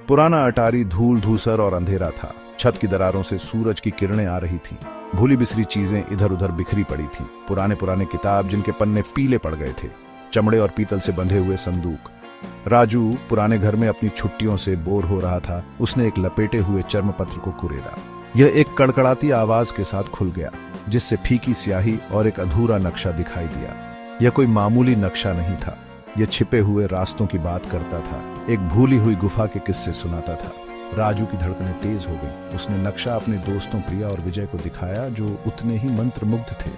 पुराना अटारी धूल धूसर और अंधेरा था। छत की दरारों से सूरज की किरणें आ रही थीं। भूली बिसरी चीजें इधर उधर बिखरी पड़ी थीं। पुराने पुराने किताब जिनके पन्ने पीले पड़ गए थे, चमड़े और पीतल से बंधे हुए संदूक। राजू पुराने घर में अपनी छुट्टियों से बोर हो रहा था। उसने एक लपेटे हुए चर्मपत्र को कुरेदा। यह एक कड़कड़ाती आवाज के साथ खुल गया, जिससे फीकी स्याही और एक अधूरा नक्शा दिखाई दिया। यह कोई मामूली नक्शा नहीं था। यह छिपे हुए रास्तों की बात करता था, एक भूली हुई गुफा के किस्से सुनाता था। राजू की धड़कनें तेज हो गई। उसने नक्शा अपने दोस्तों प्रिया और विजय को दिखाया, जो उतने ही मंत्रमुग्ध थे।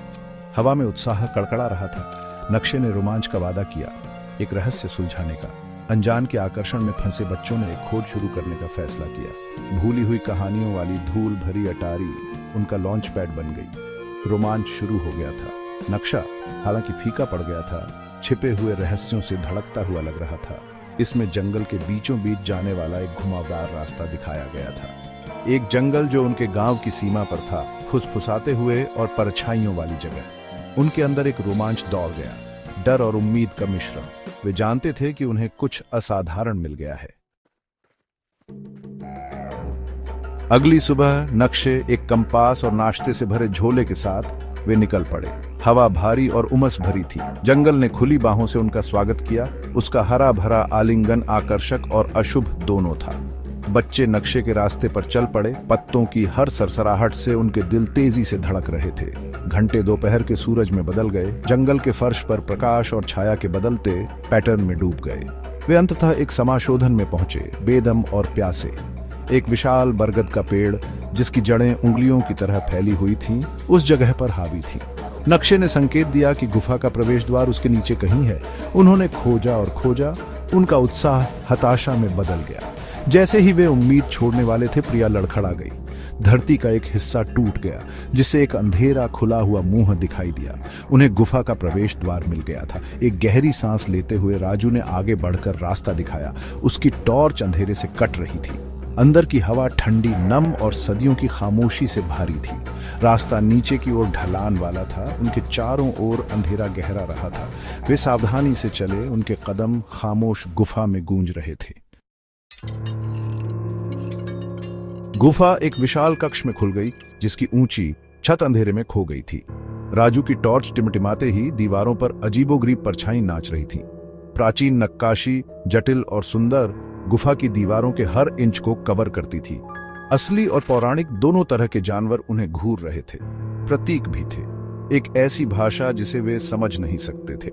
हवा में उत्साह कड़कड़ा रहा था। नक्शे ने रोमांच का वादा किया, एक रहस्य सुलझाने का। अनजान के आकर्षण में फंसे बच्चों ने एक खोज शुरू करने का फैसला किया। भूली हुई कहानियों वाली धूल भरी अटारी उनका लॉन्च पैड बन गई। रोमांच शुरू हो गया था। नक्शा हालांकि फीका पड़ गया था, छिपे हुए रहस्यों से धड़कता हुआ लग रहा था। इसमें जंगल के बीचों बीच जाने वाला एक घुमावदार रास्ता दिखाया गया था। एक जंगल जो उनके गांव की सीमा पर था, फुसफुसाते हुए और परछाइयों वाली जगह। उनके अंदर एक रोमांच दौड़ गया, डर और उम्मीद का मिश्रण। वे जानते थे कि उन्हें कुछ असाधारण मिल गया है। अगली सुबह नक्शे, एक कंपास और नाश्ते से भरे झोले के साथ वे निकल पड़े। हवा भारी और उमस भरी थी। जंगल ने खुली बाहों से उनका स्वागत किया। उसका हरा भरा आलिंगन आकर्षक और अशुभ दोनों था। बच्चे नक्शे के रास्ते पर चल पड़े। पत्तों की हर सरसराहट से उनके दिल तेजी से धड़क रहे थे। घंटे दोपहर के सूरज में बदल गए। जंगल के फर्श पर प्रकाश और छाया के बदलते पैटर्न में डूब गए। वे अंततः एक समाशोधन में पहुंचे, बेदम और प्यासे। एक विशाल बरगद का पेड़, जिसकी जड़ें उंगलियों की तरह फैली हुई थीं, उस जगह पर हावी थी। नक्शे ने संकेत दिया कि गुफा का प्रवेश द्वार उसके नीचे कहीं है। उन्होंने खोजा और खोजा। उनका उत्साह हताशा में बदल गया। जैसे ही वे उम्मीद छोड़ने वाले थे, प्रिया लड़खड़ा गई। धरती का एक हिस्सा टूट गया, जिससे एक अंधेरा खुला हुआ मुंह दिखाई दिया। उन्हें गुफा का प्रवेश द्वार मिल गया था। एक गहरी सांस लेते हुए राजू ने आगे बढ़कर रास्ता दिखाया। उसकी टॉर्च अंधेरे से कट रही थी। अंदर की हवा ठंडी, नम और सदियों की खामोशी से भारी थी। रास्ता नीचे की ओर ढलान वाला था। उनके चारों ओर अंधेरा गहरा रहा था। वे सावधानी से चले। उनके कदम खामोश गुफा में गूंज रहे थे। गुफा एक विशाल कक्ष में खुल गई, जिसकी ऊंची छत अंधेरे में खो गई थी। राजू की टॉर्च टिमटिमाते ही दीवारों पर अजीबोगरीब परछाई नाच रही थी। प्राचीन नक्काशी, जटिल और सुंदर, गुफा की दीवारों के हर इंच को कवर करती थी। असली और पौराणिक दोनों तरह के जानवर उन्हें घूर रहे थे। प्रतीक भी थे, एक ऐसी भाषा जिसे वे समझ नहीं सकते थे।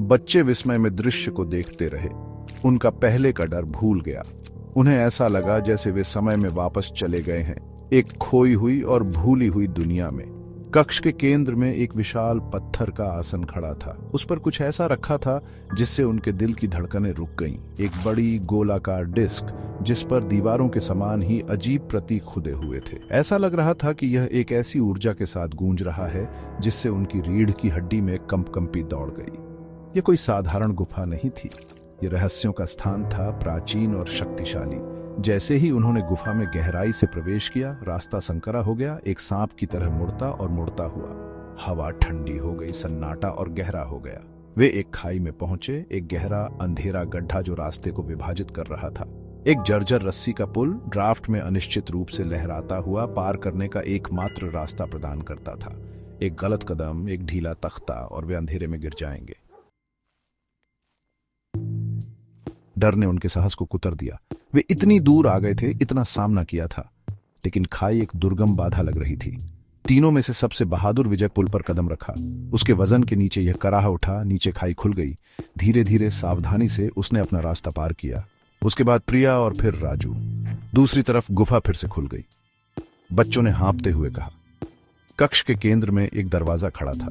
बच्चे विस्मय में दृश्य को देखते रहे। उनका पहले का डर भूल गया। उन्हें ऐसा लगा जैसे वे समय में वापस चले गए हैं, एक खोई हुई और भूली हुई दुनिया में। कक्ष के केंद्र में एक विशाल पत्थर का आसन खड़ा था। उस पर कुछ ऐसा रखा था जिससे उनके दिल की धड़कनें रुक गईं। एक बड़ी गोलाकार डिस्क, जिस पर दीवारों के समान ही अजीब प्रतीक खुदे हुए थे। ऐसा लग रहा था कि यह एक ऐसी ऊर्जा के साथ गूंज रहा है जिससे उनकी रीढ़ की हड्डी में कंपकंपी दौड़ गई। यह कोई साधारण गुफा नहीं थी। यह रहस्यों का स्थान था, प्राचीन और शक्तिशाली। जैसे ही उन्होंने गुफा में गहराई से प्रवेश किया, रास्ता संकरा हो गया। एक सांप की तरह मुड़ता और मुड़ता हुआ। हवा ठंडी हो गई, सन्नाटा और गहरा हो गया। वे एक खाई में पहुंचे, एक गहरा अंधेरा गड्ढा जो रास्ते को विभाजित कर रहा था। एक जर्जर रस्सी का पुल ड्राफ्ट में अनिश्चित रूप से लहराता हुआ पार करने का एकमात्र रास्ता प्रदान करता था। एक गलत कदम, एक ढीला तख्ता और वे अंधेरे में गिर जाएंगे। डर ने उनके साहस को कुतर दिया। वे इतनी दूर आ गए थे, इतना सामना किया था, लेकिन खाई एक दुर्गम बाधा लग रही थी। तीनों में से सबसे बहादुर विजय पुल पर कदम रखा। उसके वजन के नीचे यह कराह उठा। नीचे खाई खुल गई। धीरे धीरे सावधानी से उसने अपना रास्ता पार किया। उसके बाद प्रिया और फिर राजू। दूसरी तरफ गुफा फिर से खुल गई। बच्चों ने हाँफते हुए कहा। कक्ष के केंद्र में एक दरवाजा खड़ा था।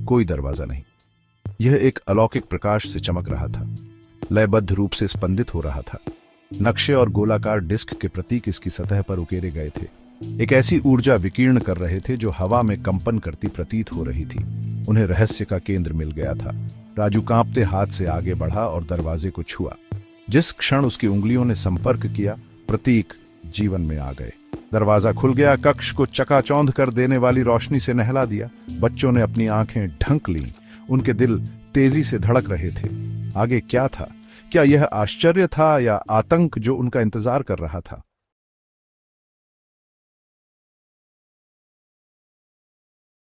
कोई दरवाजा नहीं, यह एक अलौकिक प्रकाश से चमक रहा था, लयबद्ध रूप से स्पंदित हो रहा था। नक्शे और गोलाकार डिस्क के प्रतीक इसकी सतह पर उकेरे गए थे। एक ऐसी ऊर्जा विकीर्ण कर रहे थे जो हवा में कंपन करती प्रतीत हो रही थी। उन्हें रहस्य का केंद्र मिल गया था। राजू कांपते हाथ से आगे बढ़ा और दरवाजे को छुआ। जिस क्षण उसकी उंगलियों ने संपर्क किया, प्रतीक जीवन में आ गए। दरवाजा खुल गया। कक्ष को चकाचौंध कर देने वाली रोशनी से नहला दिया। बच्चों ने अपनी आंखें ढंक लीं। उनके दिल तेजी से धड़क रहे थे। आगे क्या था? क्या यह आश्चर्य था या आतंक जो उनका इंतजार कर रहा था?